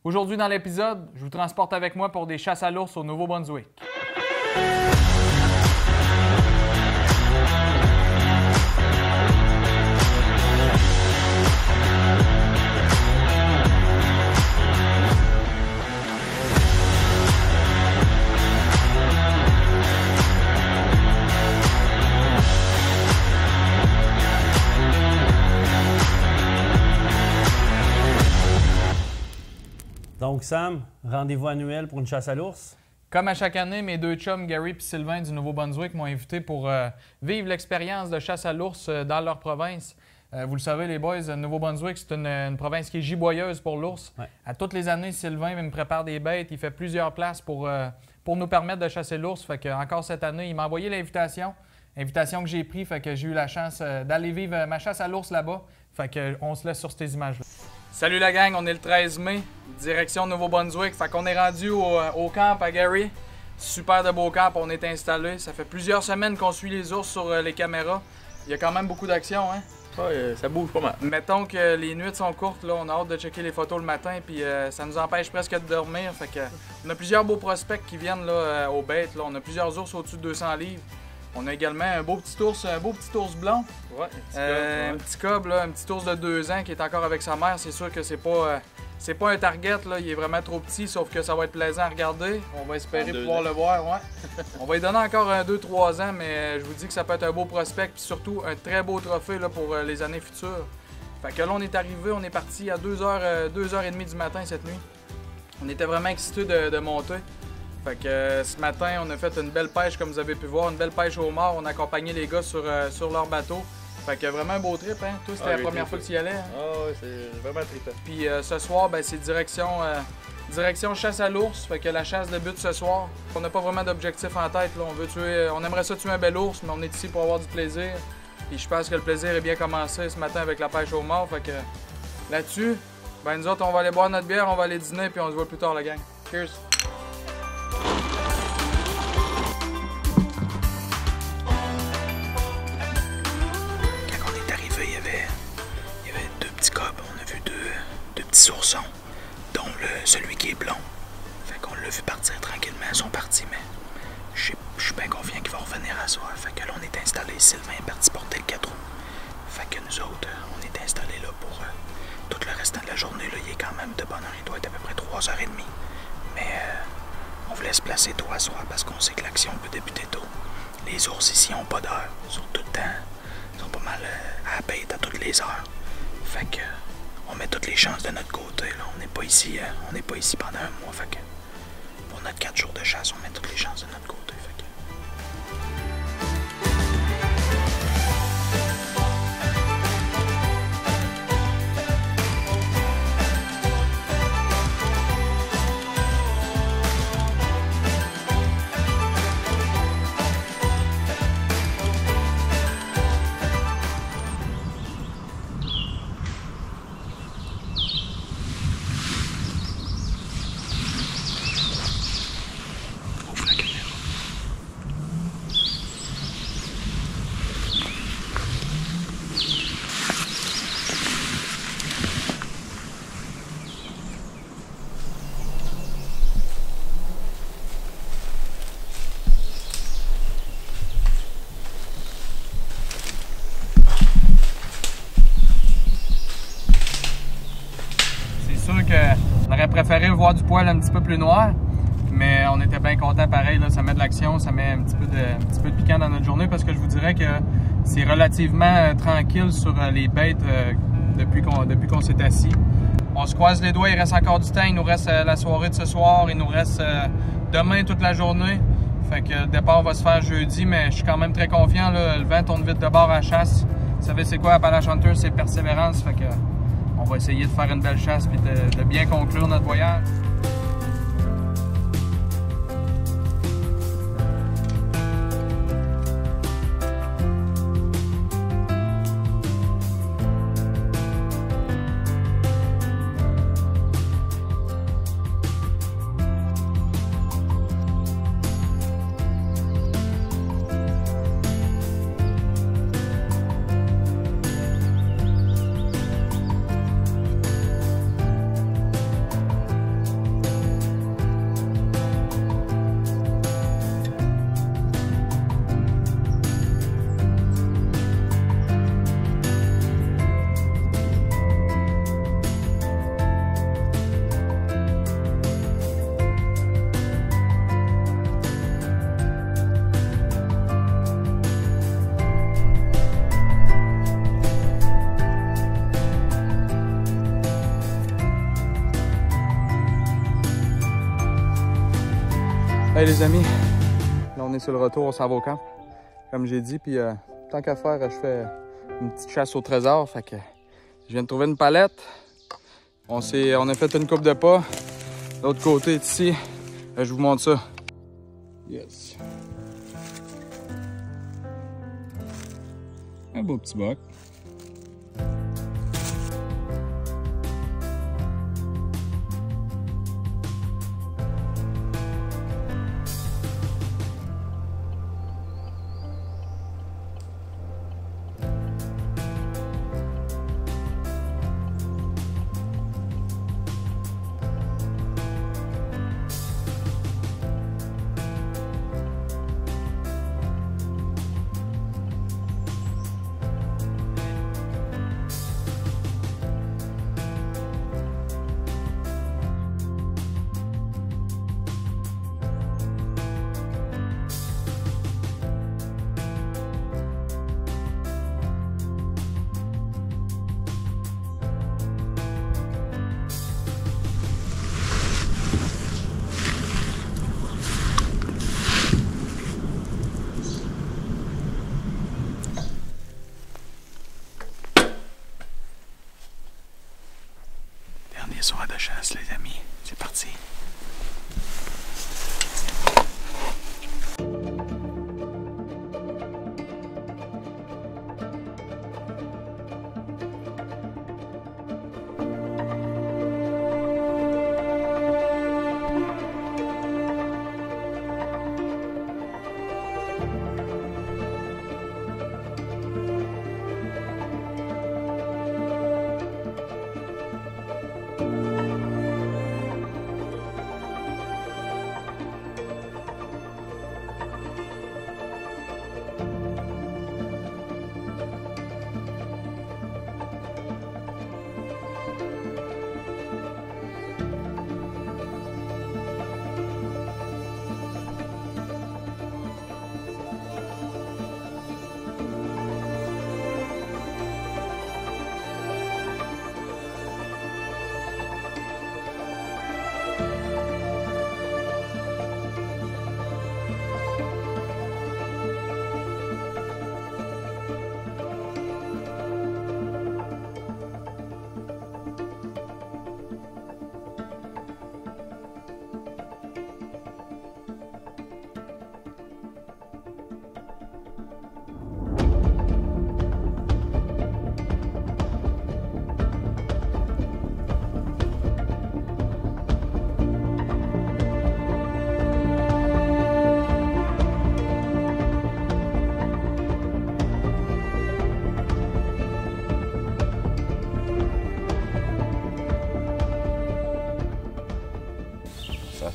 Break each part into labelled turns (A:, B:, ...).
A: Aujourd'hui dans l'épisode, je vous transporte avec moi pour des chasses à l'ours au Nouveau-Brunswick.
B: Donc Sam, rendez-vous annuel pour une chasse à l'ours?
A: Comme à chaque année, mes deux chums, Gary et Sylvain du Nouveau-Brunswick, m'ont invité pour vivre l'expérience de chasse à l'ours dans leur province. Vous le savez, les boys, le Nouveau-Brunswick, c'est une province qui est giboyeuse pour l'ours. Ouais. À toutes les années, Sylvain me prépare des bêtes. Il fait plusieurs places pour nous permettre de chasser l'ours. Fait que, encore cette année, il m'a envoyé l'invitation. Invitation que j'ai prise, fait que j'ai eu la chance d'aller vivre ma chasse à l'ours là-bas. Fait que on se laisse sur ces images-là. Salut la gang, on est le 13 mai, direction Nouveau-Brunswick. Fait qu'on est rendu au camp à Gary. Super de beau camp, on est installé. Ça fait plusieurs semaines qu'on suit les ours sur les caméras. Il y a quand même beaucoup d'action, hein?
C: Ouais, ça bouge pas mal.
A: Mettons que les nuits sont courtes, là, on a hâte de checker les photos le matin, puis ça nous empêche presque de dormir. Fait que, on a plusieurs beaux prospects qui viennent là, aux bêtes. Là. On a plusieurs ours au-dessus de 200 livres. On a également un beau petit ours blanc.
C: Ouais,
A: un petit cob, là, un petit ours de 2 ans qui est encore avec sa mère. C'est sûr que c'est pas un target, là. Il est vraiment trop petit, sauf que ça va être plaisant à regarder. On va espérer pouvoir le voir, ouais. On va lui donner encore un 2-3 ans, mais je vous dis que ça peut être un beau prospect, puis surtout un très beau trophée là, pour les années futures. Fait que là, on est arrivé, on est parti à 2h30 du matin cette nuit. On était vraiment excités de monter. Fait que ce matin, on a fait une belle pêche, comme vous avez pu voir, une belle pêche au mort. On a accompagné les gars sur leur bateau. Fait que vraiment un beau trip, hein? Toi, c'était la première fois que tu y allais. Hein?
C: Ah ouais, c'est vraiment trippant.
A: Puis ce soir, ben, c'est direction chasse à l'ours. Fait que la chasse débute ce soir. On n'a pas vraiment d'objectif en tête. Là. On aimerait ça tuer un bel ours, mais on est ici pour avoir du plaisir. Puis je pense que le plaisir est bien commencé ce matin avec la pêche au mort. Fait que là-dessus, ben, nous autres, on va aller boire notre bière, on va aller dîner, puis on se voit plus tard, la gang. Cheers!
D: Oursons, dont celui qui est blond. Fait qu'on l'a vu partir tranquillement, ils sont partis, mais je suis bien confiant qu'ils vont revenir à soir. Fait que là, on est installé, Sylvain est parti porter le 4 roues. Fait que nous autres, on est installés là pour tout le restant de la journée. Là, il est quand même de bonne heure, il doit être à peu près 3h30. Mais on vous laisse placer tôt à soir parce qu'on sait que l'action peut débuter tôt. Les ours ici ont pas d'heure, ils sont tout le temps, ils sont pas mal à la bête à toutes les heures. Fait que on met toutes les chances de notre côté. Là. On n'est pas ici pendant un mois. Fait que pour notre 4 jours de chasse, on met toutes les chances de notre côté. Fait que...
A: On aurait préféré voir du poil un petit peu plus noir, mais on était bien contents pareil. Là, ça met de l'action, ça met un petit peu de piquant dans notre journée parce que je vous dirais que c'est relativement tranquille sur les bêtes depuis qu'on s'est assis. On se croise les doigts, il reste encore du temps, il nous reste la soirée de ce soir, il nous reste demain toute la journée. Fait que le départ va se faire jeudi, mais je suis quand même très confiant. Là, le vent tourne vite de bord à la chasse. Vous savez c'est quoi Appalachian Hunter, c'est persévérance. Fait que on va essayer de faire une belle chasse et de bien conclure notre voyage. Hey les amis, là on est sur le retour, on s'en va au camp, comme j'ai dit, puis tant qu'à faire, je fais une petite chasse au trésor, fait que je viens de trouver une palette, on a fait une coupe de pas, l'autre côté ici, je vous montre ça. Yes. Un beau petit boc.
D: Dernier soir de chasse, les amis. C'est parti.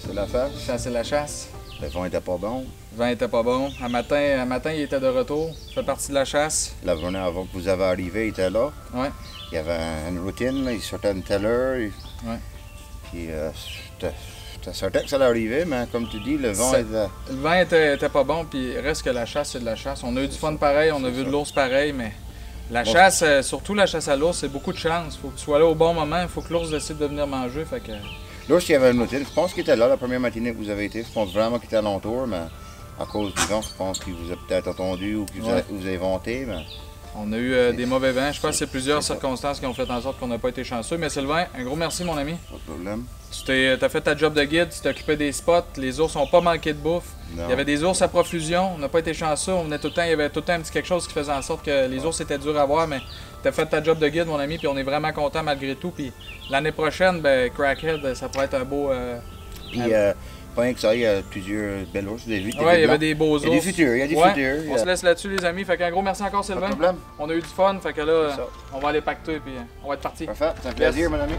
E: C'est l'affaire.
A: Chasser la chasse.
E: Le vent était pas bon.
A: Le vent était pas bon. Un matin, il était de retour. Ça fait partie de la chasse.
E: La journée avant que vous avez arrivé, il était là.
A: Ouais.
E: Il y avait une routine, là. Il sortait une telle heure.
A: Ouais.
E: Puis j'étais certain que ça allait arriver, mais comme tu dis, le vent était...
A: Le vent était pas bon, puis reste que la chasse, c'est de la chasse. On a eu du fun pareil, on a vu de l'ours pareil, mais la chasse, surtout la chasse à l'ours, c'est beaucoup de chance. Il faut que tu sois là au bon moment, il faut que l'ours décide de venir manger, fait que...
E: L'ours, il y avait une routine. Je pense qu'il était là la première matinée que vous avez été. Je pense vraiment qu'il était alentour, mais à cause du vent, je pense qu'il vous a peut-être entendu ou qu'il vous a inventé. Mais...
A: On a eu des mauvais vents. Je pense que c'est plusieurs circonstances qui ont fait en sorte qu'on n'a pas été chanceux. Mais Sylvain, un gros merci, mon ami.
E: Pas de problème.
A: Tu as fait ta job de guide, tu t'es occupé des spots. Les ours n'ont pas manqué de bouffe.
E: Non.
A: Il y avait des ours à profusion. On n'a pas été chanceux. On venait tout le temps, il y avait tout le temps un petit quelque chose qui faisait en sorte que les ours étaient durs à voir. Mais tu as fait ta job de guide, mon ami, puis on est vraiment content malgré tout. Puis l'année prochaine, ben, Crackhead, ça pourrait être un beau.
E: Puis, pas rien que ça, il y a plusieurs belles ours. Des vues,
A: ouais, il y avait des beaux ours.
E: Il y a des futurs, il y a des futurs.
A: On se laisse là-dessus, les amis. Fait qu'un gros merci encore, Sylvain.
E: Pas de problème.
A: On a eu du fun. Fait que là, on va aller pacter, puis on va être parti.
E: Parfait, c'est un plaisir, mon ami.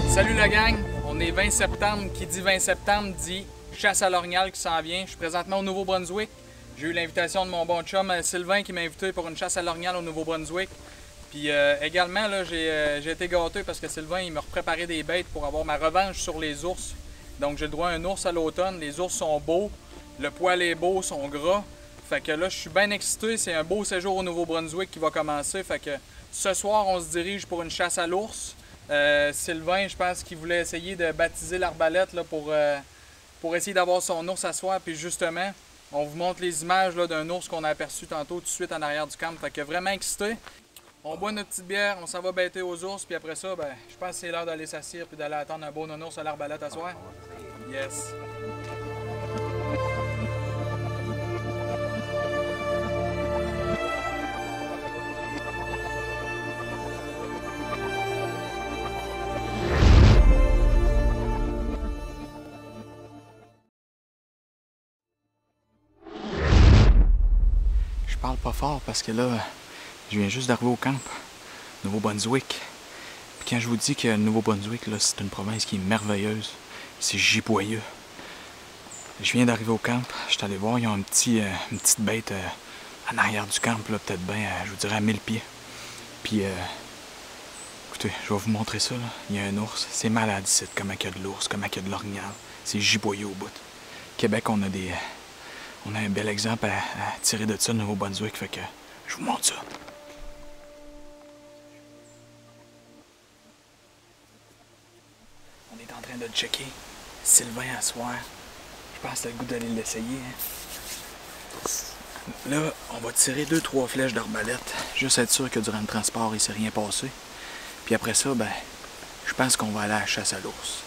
A: Salut la gang, on est 20 septembre. Qui dit 20 septembre dit chasse à l'orignal qui s'en vient. Je suis présentement au Nouveau-Brunswick. J'ai eu l'invitation de mon bon chum Sylvain qui m'a invité pour une chasse à l'orignal au Nouveau-Brunswick. Puis également, là, j'ai été gâté parce que Sylvain il m'a préparé des bêtes pour avoir ma revanche sur les ours. Donc j'ai le droit à un ours à l'automne. Les ours sont beaux, le poil est beau, sont gras. Fait que là, je suis bien excité. C'est un beau séjour au Nouveau-Brunswick qui va commencer. Fait que ce soir, on se dirige pour une chasse à l'ours. Sylvain, je pense qu'il voulait essayer de baptiser l'arbalète là, pour essayer d'avoir son ours à soir. Puis justement, on vous montre les images d'un ours qu'on a aperçu tantôt tout de suite en arrière du camp. Fait que vraiment excité. On boit notre petite bière, on s'en va bêter aux ours, puis après ça, ben, je pense que c'est l'heure d'aller s'assire puis d'aller attendre un beau nounours à l'arbalète à soir. Yes!
D: Je parle pas fort parce que là, je viens juste d'arriver au camp, Nouveau-Brunswick. Puis quand je vous dis que le Nouveau-Brunswick, là, c'est une province qui est merveilleuse, c'est giboyeux. Je viens d'arriver au camp, je suis allé voir, ils ont une petite bête en arrière du camp, là, peut-être bien, je vous dirais à 1000 pieds. Puis, écoutez, je vais vous montrer ça, là. Il y a un ours, c'est malade ici, comment il y a de l'ours, comment il y a de l'orignal. C'est giboyeux au bout. Québec, on a un bel exemple à tirer de ça, le Nouveau-Brunswick, fait que je vous montre ça. On est en train de le checker. Sylvain à soir. Je pense que t'as le goût d'aller l'essayer. Hein? Là, on va tirer 2-3 flèches d'arbalète. Juste être sûr que durant le transport, il ne s'est rien passé. Puis après ça, ben, je pense qu'on va aller à la chasse à l'ours.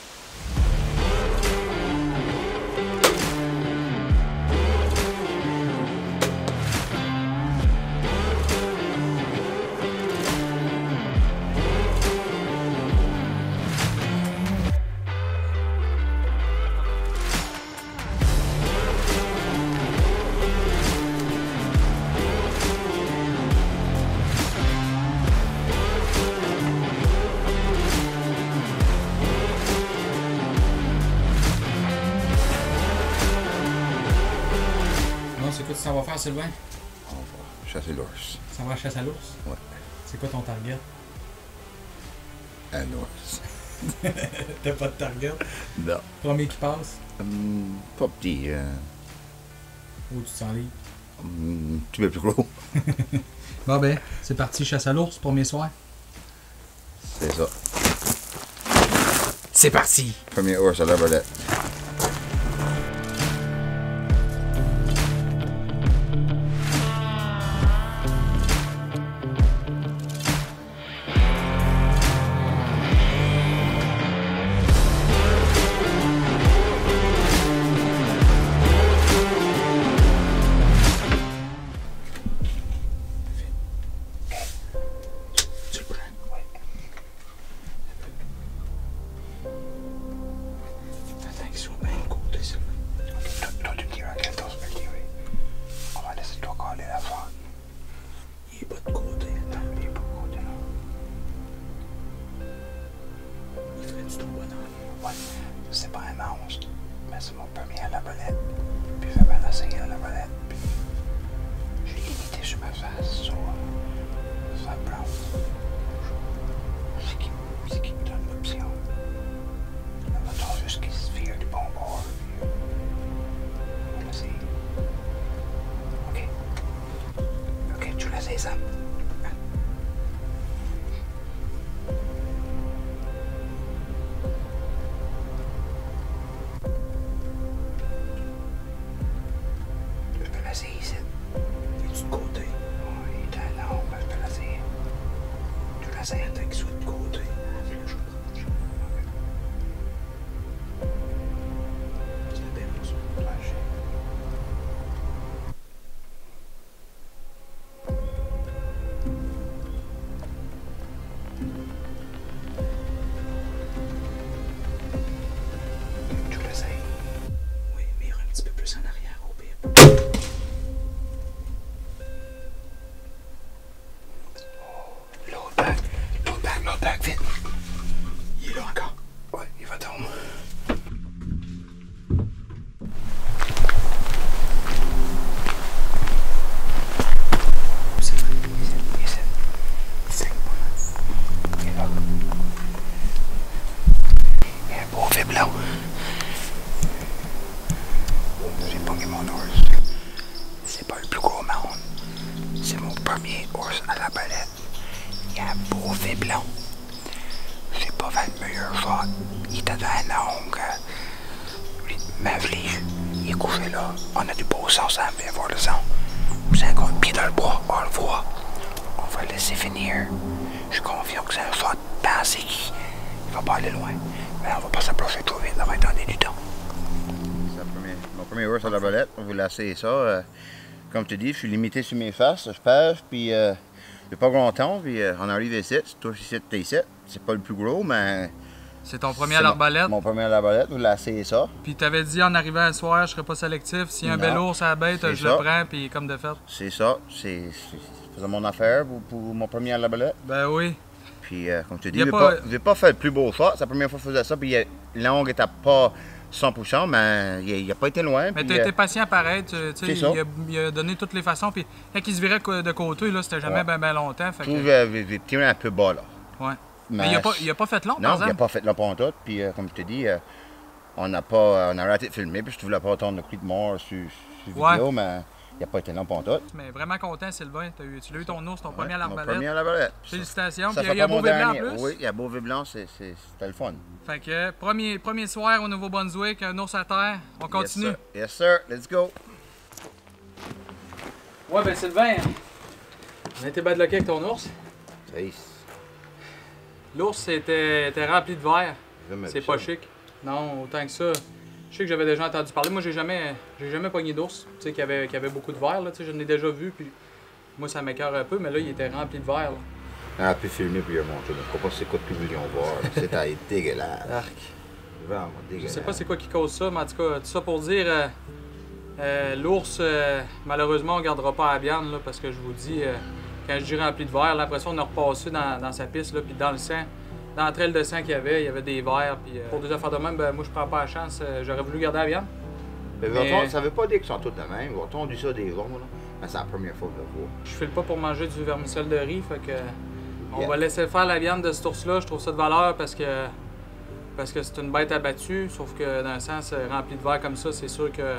A: C'est quoi tu s'en vas faire, Sylvain?
E: On va chasser l'ours.
A: Ça va à la chasse à l'ours?
E: Ouais.
A: C'est quoi ton target?
E: Un ours.
A: T'as pas de target?
E: Non.
A: Premier qui passe?
E: Pas petit.
A: Où tu te sens libre?
E: Un petit peu plus gros.
A: Bon ben, c'est parti, chasse à l'ours, premier soir.
E: C'est ça.
D: C'est parti!
E: Premier ours à l'arbalète.
D: Tu le prends? Oui. Attends qu'il soit bien de côté, ça.
F: Toi, tu me diras quel temps je vais le tirer. On va laisser toi coller la fin.
D: Il est pas de côté.
F: Non, il est pas de côté, non.
D: Il ferait du ton bonheur.
F: Ouais, c'est pas un monstre, mais c'est mon premier à la bolette. Puis je vais bien essayer à la bolette. Puis j'ai limité sur ma face, sur ça blanc. C'est qui me donne l'option. Là, mettons juste qu'il se vire du bon bord. Puis, on va essayer. Ok. Ok, tu l'essayes, Sam. Je peux l'essayer ici.
D: Il est du côté.
F: Oh, il est un long, mais je peux l'essayer. Tu l'essayes?
D: Attends qu'il soit de côté. C'est bien pour ça.
F: Ouais, je sais. Tu l'essayes?
D: Oui, mais il y aura un petit peu plus en arrière au pire.
F: L'autre bague, vite.
D: Il est là encore.
F: Ouais, il va tomber.
D: C'est vrai.
F: Ici.
D: C'est bon.
F: Il est là. Il y a un beau fait blanc. J'ai pogné mon ours. C'est pas le plus gros monde. C'est mon premier ours à la palette. Il y a un beau fait blanc. J'ai pas fait le meilleur shot. Il était dans un angle. Ma vlige, il est couché là. On a du beau sang, ça me fait voir le sang. Vous avez un pied dans le bois, on le voit. On va le laisser finir. Je suis confiant que c'est un shot pensé qu'il va pas aller loin. Mais on va pas s'approcher trop vite, on va donner du temps.
E: Mon premier ours à la bolette, on vous laisser ça. Comme tu dis, je suis limité sur mes faces, je pêche, puis j'ai pas grand temps, puis on arrive ici, tu touches ici, t'es ici. C'est pas le plus gros, mais...
A: C'est ton premier à l'arbalète.
E: Mon premier à l'arbalète, vous laissez ça.
A: Puis t'avais dit en arrivant un soir, je serais pas sélectif. S'il y a un bel ours à la bête, je le prends, puis comme de fait.
E: C'est ça, c'est mon affaire pour mon premier à l'arbalète.
A: Ben oui.
E: Puis comme tu dis, je vais pas faire le plus beau shot. C'est la première fois que je faisais ça, puis l'angle était pas 100%, mais il a pas été loin.
A: Mais t'as été patient pareil, il a donné toutes les façons, puis quand il se virait de côté, là, c'était jamais bien longtemps. Fait
E: que... j'ai tiré un peu bas, là.
A: Ouais. Mais il a pas fait long, par
E: exemple? Non, il a pas fait long pour tout. Puis comme je te dis, on a arrêté de filmer, puis je voulais pas attendre le cri de mort sur vidéo, mais il a pas été long pour tout.
A: Mais vraiment content, Sylvain. Tu l'as eu ton ours, ton premier à l'arbalète.
E: Mon premier à l'arbalète.
A: Félicitations. Puis il y a Beau Blanc en plus.
E: Oui, il y a Beau Blanc, c'était le fun.
A: Fait que premier soir au Nouveau-Brunswick, un ours à terre. On continue.
E: Yes, sir. Let's go.
A: Ouais, ben Sylvain, on a été bad lucké avec ton ours. L'ours était rempli de verre. C'est pas chic. Non, autant que ça. Je sais que j'avais déjà entendu parler. Moi, j'ai jamais pogné d'ours, tu sais, qui avait beaucoup de verre, là. Tu sais, je l'ai déjà vu, puis moi, ça m'écœure un peu, mais là, il était rempli de verre, là.
E: On a pu filmer puis il a monté. Je ne sais pas c'est quoi que nous voulions voir. C'était dégueulasse.
A: Arc.
E: Vraiment dégueulasse.
A: Je sais pas c'est quoi qui cause ça, mais en tout cas, tout ça pour dire, l'ours, malheureusement, on ne gardera pas à la viande, là, parce que je vous dis, quand je dis rempli de verre, là, après ça, on a repassé dans sa piste, là, puis dans le sang. Dans la traîne de sang qu'il y avait des verres. Puis pour des affaires de même, ben, moi je prends pas la chance. J'aurais voulu garder la viande.
E: Mais ça veut pas dire qu'ils sont tous de même. On dit ça des ronds, là. Mais c'est la première fois que je le vois.
A: Je file pas pour manger du vermicelle de riz, fait que on va laisser faire la viande de cet ours-là. Je trouve ça de valeur parce que c'est une bête abattue. Sauf que dans un sens rempli de verre comme ça, c'est sûr que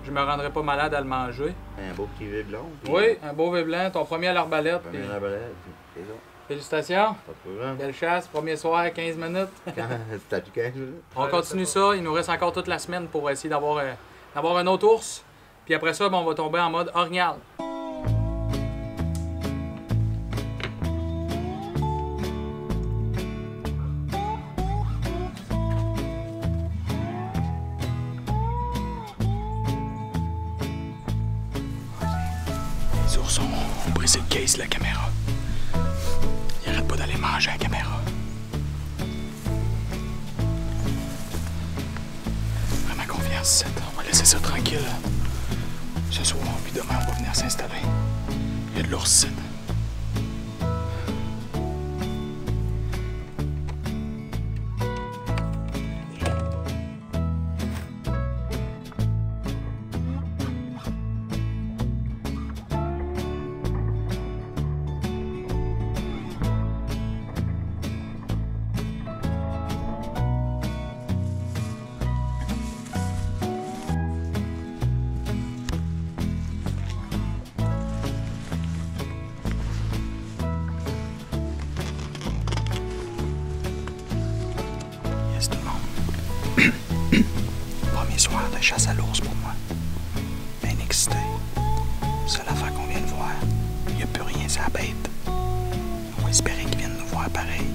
A: je me rendrais pas malade à le manger.
E: Un beau petit V blanc.
A: Oui, un beau V blanc. Ton premier à l'arbalète.
E: Premier à l'arbalète, c'est ça.
A: Félicitations.
E: Pas de problème.
A: Belle chasse, premier soir, 15 minutes.
E: C'était 15 minutes.
A: On continue ça. Il nous reste encore toute la semaine pour essayer d'avoir un autre ours. Puis après ça, ben, on va tomber en mode orignal.
D: Les ours ont brisé le case de la caméra. Ils arrêtent pas d'aller manger à la caméra. Vraiment confiance, on va laisser ça tranquille. Ce soir, puis demain, on va venir s'installer. Il y a de l'ours. Premier soir de chasse à l'ours pour moi. Bien excité. Seule affaire qu'on vient de voir, il n'y a plus rien sur la bête. On va espérer qu'ils viennent nous voir pareil.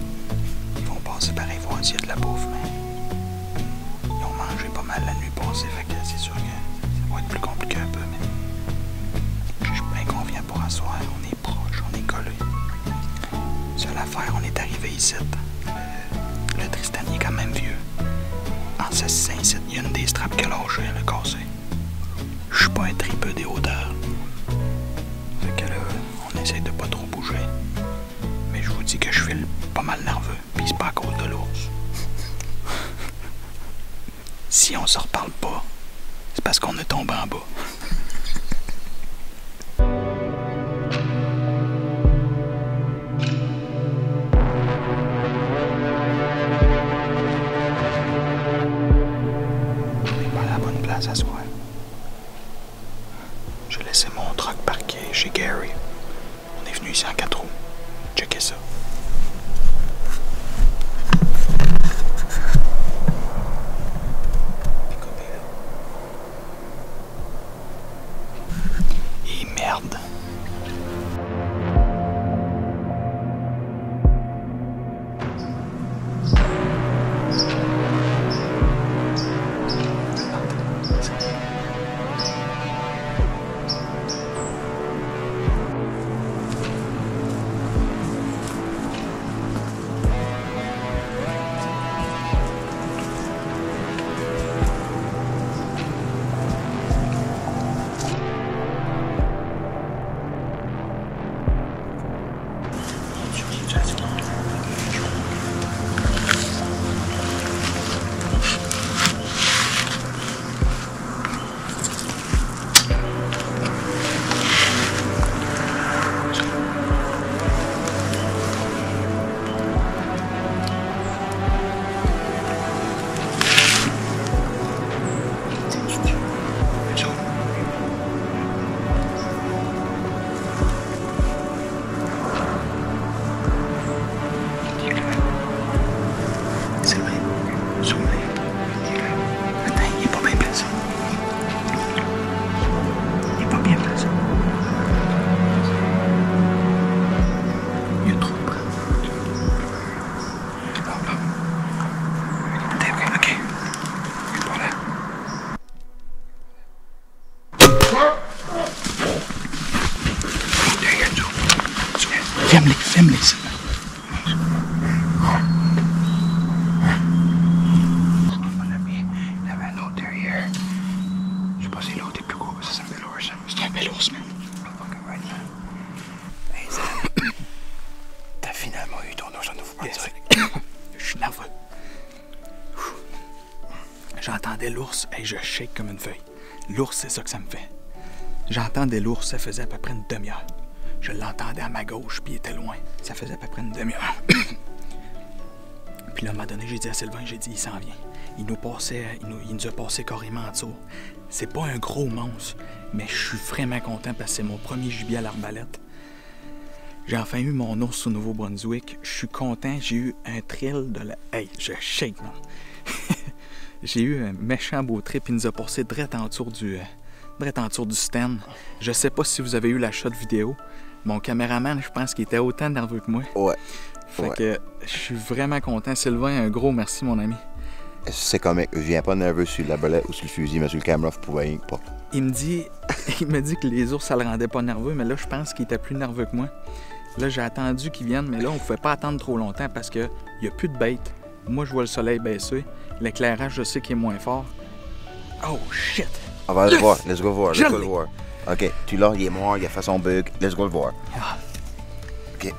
D: Ils vont passer pareil voir s'il y a de la bouffe, mais ils ont mangé pas mal la nuit passée, fait que c'est sûr que ça va être plus compliqué un peu, mais je suis bien confiant pour asseoir. On est proche, on est collé. Seule affaire, on est arrivé ici. Le Tristan est quand même vieux. En 16-5, il y a une des straps qui a lâché, elle a cassé. Je suis pas un tripeux des hauteurs. Fait que là, on essaie de pas trop bouger. Mais je vous dis que je file pas mal nerveux, pis c'est pas à cause de l'ours. Si on se reparle pas, c'est parce qu'on est tombé en bas. À soir. J'ai laissé mon truck parqué chez Gary. On est venu ici en 4 roues. Checkez ça. Filme-les, Sylvain.
F: Mon ami, il y avait un autre derrière. Je sais pas si l'autre est plus gros, mais ça, c'est un bel ours.
D: C'est un bel ours, man.
F: Fucking right. Hey, Zach. T'as finalement eu ton ours en Nouveau-Brunswick.
D: Je suis nerveux. J'entendais l'ours et je shake comme une feuille. L'ours, c'est ça que ça me fait. J'entendais l'ours, ça faisait à peu près une demi-heure. Je l'entendais à ma gauche, puis il était loin. Ça faisait à peu près une demi-heure. Puis là, à un moment donné, j'ai dit à Sylvain, j'ai dit, il s'en vient. Il nous a passé carrément en dessous. C'est pas un gros monstre, mais je suis vraiment content parce que c'est mon premier gibier à l'arbalète. J'ai enfin eu mon ours au Nouveau-Brunswick. Je suis content, j'ai eu un thrill de la... Hey, je shake, man. J'ai eu un méchant beau trip. Il nous a passé direct en dessous du stand. Je sais pas si vous avez eu la shot vidéo. Mon caméraman, je pense qu'il était autant nerveux que moi.
E: Ouais.
D: Fait que je suis vraiment content. Sylvain, un gros merci, mon ami.
E: C'est comique. Je viens pas nerveux sur la bolette ou sur le fusil, mais sur le caméra, vous pouvez pas.
D: Il me dit que les ours, ça le rendait pas nerveux, mais là, je pense qu'il était plus nerveux que moi. Là, j'ai attendu qu'ils viennent, mais là, on pouvait pas attendre trop longtemps parce qu'il y a plus de bête. Moi, je vois le soleil baisser. L'éclairage, je sais qu'il est moins fort. Oh, shit!
E: On va aller le voir. Let's go voir.
D: Je
E: Let's go
D: l'ai.
E: le voir. OK. Tu l'as, il est mort, il a fait son bug. Let's go le voir.
D: Ah.
E: OK.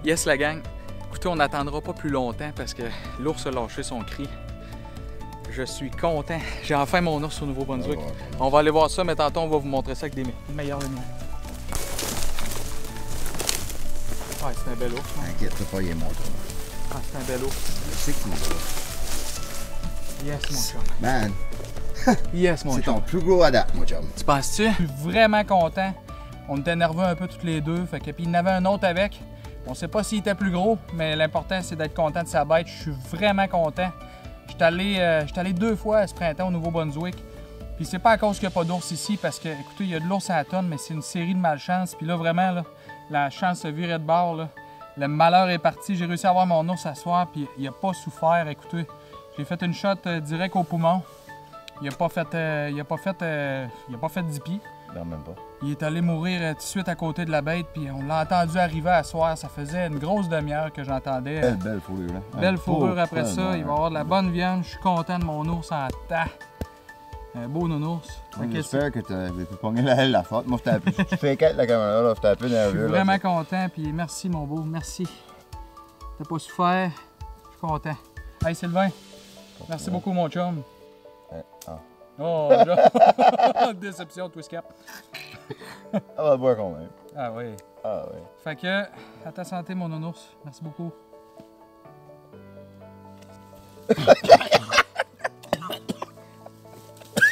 D: Yes, la gang. Écoutez, on n'attendra pas plus longtemps parce que l'ours a lâché son cri. Je suis content. J'ai enfin mon ours au Nouveau-Brunswick. On va aller voir ça, mais tantôt, on va vous montrer ça avec des meilleures lumières. Ouais, c'est un bel ours. Hein?
E: Inquiète pas, il est mort.
D: Ah, c'est un bel ours.
E: Je sais qu'il est là.
D: Yes, mon chum.
E: Man,
D: Yes, mon
E: c'est
D: chum.
E: ton plus gros à date, mon chum.
D: Tu penses-tu?
A: Je suis vraiment content. On était nerveux un peu tous les deux. Fait que, puis il y en avait un autre avec. On sait pas s'il était plus gros, mais l'important c'est d'être content de sa bête. Je suis vraiment content. Je suis allé 2 fois ce printemps au Nouveau-Brunswick. Puis c'est pas à cause qu'il n'y a pas d'ours ici, parce que, écoutez, il y a de l'ours à la tonne, mais c'est une série de malchance. Puis là, vraiment, là, la chance se virait de bord. Là. Le malheur est parti. J'ai réussi à avoir mon ours à soir, puis il n'a pas souffert. Écoutez, j'ai fait une shot direct au poumon. Il n'a pas fait 10 pieds.
E: Non, même pas.
A: Il est allé mourir tout de suite à côté de la bête, puis on l'a entendu arriver à soir. Ça faisait une grosse demi-heure que j'entendais.
E: Belle fourrure, là.
A: Belle fourrure après ça. Il va avoir de la bonne viande. Je suis content de mon ours en tas. Un beau nounours. Fait que
E: J'espère que tu as pu pogner la faute. Moi, j'étais un peu... Tu fais la caméra, là. J'étais un peu
A: je
E: nerveux.
A: suis
E: là.
A: vraiment content, puis merci mon beau, merci. T'as pas souffert. Je suis content. Hey Sylvain, merci beaucoup mon chum. Oh, genre. Déception, twist cap.
E: On va le boire quand même.
A: Ah oui.
E: Ah oui.
A: Fait que, à ta santé mon nounours. Merci beaucoup.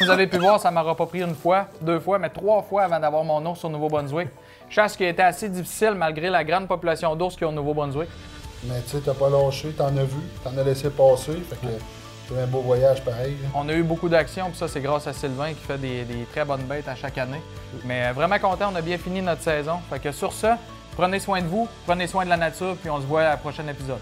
A: Vous avez pu voir, ça m'aura pas pris 1 fois, 2 fois, mais 3 fois avant d'avoir mon ours au Nouveau-Brunswick. Chasse qui a été assez difficile malgré la grande population d'ours qu'il y a au Nouveau-Brunswick.
G: Mais tu sais, t'as pas lâché, t'en as vu, t'en as laissé passer, fait que c'est un beau voyage pareil. Là.
A: On a eu beaucoup d'actions, puis ça, c'est grâce à Sylvain qui fait des très bonnes bêtes à chaque année. Mais vraiment content, on a bien fini notre saison. Fait que sur ça, prenez soin de vous, prenez soin de la nature, puis on se voit à la prochaine épisode.